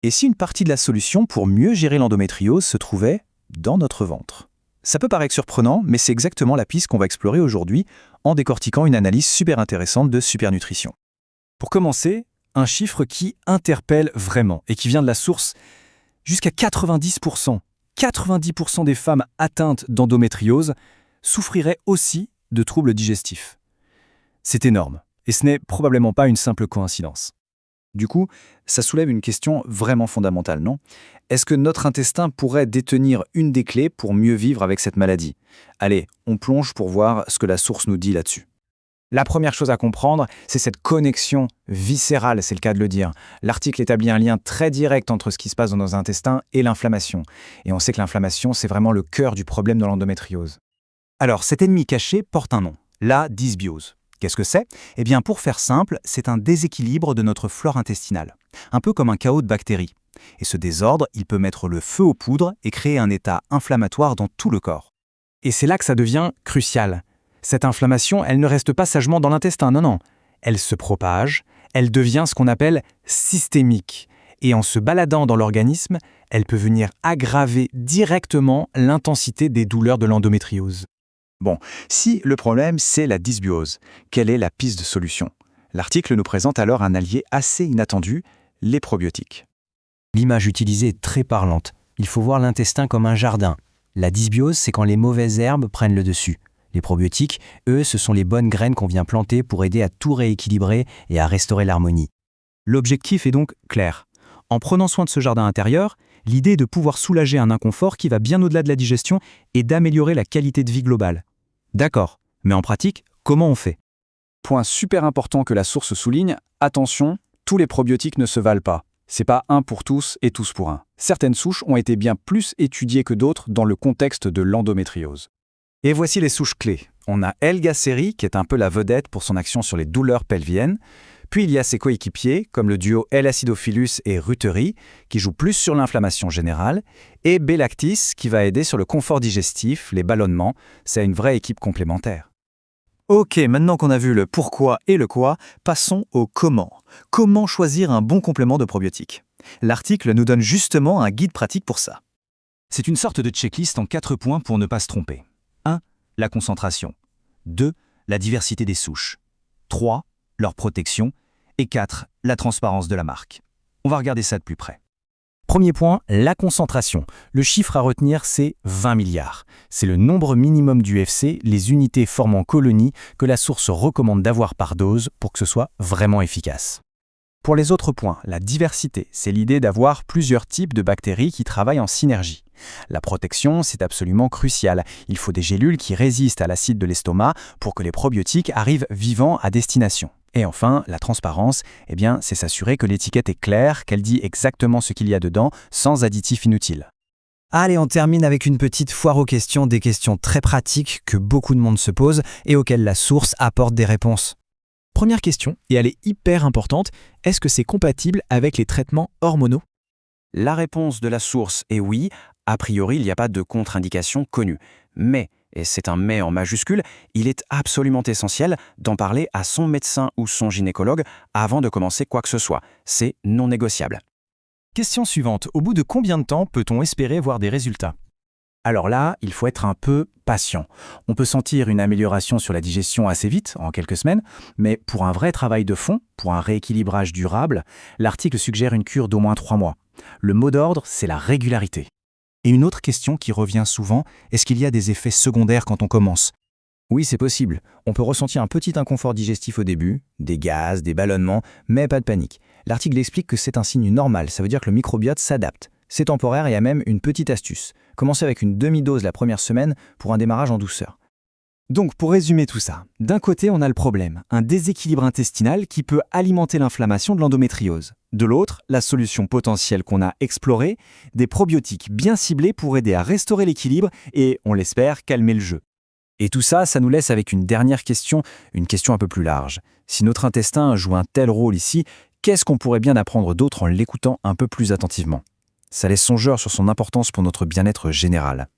Et si une partie de la solution pour mieux gérer l'endométriose se trouvait dans notre ventre? Ça peut paraître surprenant, mais c'est exactement la piste qu'on va explorer aujourd'hui en décortiquant une analyse super intéressante de Supernutrition. Pour commencer, un chiffre qui interpelle vraiment et qui vient de la source. Jusqu'à 90% des femmes atteintes d'endométriose souffriraient aussi de troubles digestifs. C'est énorme, et ce n'est probablement pas une simple coïncidence. Du coup, ça soulève une question vraiment fondamentale, non? Est-ce que notre intestin pourrait détenir une des clés pour mieux vivre avec cette maladie? Allez, on plonge pour voir ce que la source nous dit là-dessus. La première chose à comprendre, c'est cette connexion viscérale, c'est le cas de le dire. L'article établit un lien très direct entre ce qui se passe dans nos intestins et l'inflammation. Et on sait que l'inflammation, c'est vraiment le cœur du problème de l'endométriose. Alors, cet ennemi caché porte un nom, la dysbiose. Qu'est-ce que c'est? Eh bien, pour faire simple, c'est un déséquilibre de notre flore intestinale, un peu comme un chaos de bactéries. Et ce désordre, il peut mettre le feu aux poudres et créer un état inflammatoire dans tout le corps. Et c'est là que ça devient crucial. Cette inflammation, elle ne reste pas sagement dans l'intestin, non. Elle se propage, elle devient ce qu'on appelle systémique. Et en se baladant dans l'organisme, elle peut venir aggraver directement l'intensité des douleurs de l'endométriose. Bon, si le problème c'est la dysbiose, quelle est la piste de solution? L'article nous présente alors un allié assez inattendu, les probiotiques. L'image utilisée est très parlante. Il faut voir l'intestin comme un jardin. La dysbiose, c'est quand les mauvaises herbes prennent le dessus. Les probiotiques, eux, ce sont les bonnes graines qu'on vient planter pour aider à tout rééquilibrer et à restaurer l'harmonie. L'objectif est donc clair. En prenant soin de ce jardin intérieur, l'idée est de pouvoir soulager un inconfort qui va bien au-delà de la digestion et d'améliorer la qualité de vie globale. D'accord, mais en pratique, comment on fait? Point super important que la source souligne, attention, tous les probiotiques ne se valent pas. C'est pas un pour tous et tous pour un. Certaines souches ont été bien plus étudiées que d'autres dans le contexte de l'endométriose. Et voici les souches clés. On a L-Gaceri, qui est un peu la vedette pour son action sur les douleurs pelviennes. Puis il y a ses coéquipiers, comme le duo L-Acidophilus et Ruteri, qui jouent plus sur l'inflammation générale, et B-Lactis, qui va aider sur le confort digestif, les ballonnements. C'est une vraie équipe complémentaire. Ok, maintenant qu'on a vu le pourquoi et le quoi, passons au comment. Comment choisir un bon complément de probiotiques? L'article nous donne justement un guide pratique pour ça. C'est une sorte de checklist en 4 points pour ne pas se tromper. 1. La concentration. 2. La diversité des souches. 3. Leur protection. Et 4. La transparence de la marque. On va regarder ça de plus près. Premier point, la concentration. Le chiffre à retenir, c'est 20 milliards. C'est le nombre minimum d'UFC, les unités formant colonie, que la source recommande d'avoir par dose pour que ce soit vraiment efficace. Pour les autres points, la diversité, c'est l'idée d'avoir plusieurs types de bactéries qui travaillent en synergie. La protection, c'est absolument crucial. Il faut des gélules qui résistent à l'acide de l'estomac pour que les probiotiques arrivent vivants à destination. Et enfin, la transparence, c'est s'assurer que l'étiquette est claire, qu'elle dit exactement ce qu'il y a dedans, sans additifs inutiles. Allez, on termine avec une petite foire aux questions, des questions très pratiques que beaucoup de monde se pose et auxquelles la source apporte des réponses. Première question, et elle est hyper importante, est-ce que c'est compatible avec les traitements hormonaux? La réponse de la source est oui. A priori, il n'y a pas de contre-indication connue. Mais, et c'est un mais en majuscule, il est absolument essentiel d'en parler à son médecin ou son gynécologue avant de commencer quoi que ce soit. C'est non négociable. Question suivante, au bout de combien de temps peut-on espérer voir des résultats? Alors là, il faut être un peu patient. On peut sentir une amélioration sur la digestion assez vite, en quelques semaines, mais pour un vrai travail de fond, pour un rééquilibrage durable, l'article suggère une cure d'au moins 3 mois. Le mot d'ordre, c'est la régularité. Et une autre question qui revient souvent, est-ce qu'il y a des effets secondaires quand on commence? Oui, c'est possible. On peut ressentir un petit inconfort digestif au début, des gaz, des ballonnements, mais pas de panique. L'article explique que c'est un signe normal, ça veut dire que le microbiote s'adapte. C'est temporaire et il y a même une petite astuce. Commencez avec une demi-dose la première semaine pour un démarrage en douceur. Donc, pour résumer tout ça, d'un côté, on a le problème, un déséquilibre intestinal qui peut alimenter l'inflammation de l'endométriose. De l'autre, la solution potentielle qu'on a explorée, des probiotiques bien ciblés pour aider à restaurer l'équilibre et, on l'espère, calmer le jeu. Et tout ça, ça nous laisse avec une dernière question, une question un peu plus large. Si notre intestin joue un tel rôle ici, qu'est-ce qu'on pourrait bien apprendre d'autre en l'écoutant un peu plus attentivement? Ça laisse songeur sur son importance pour notre bien-être général.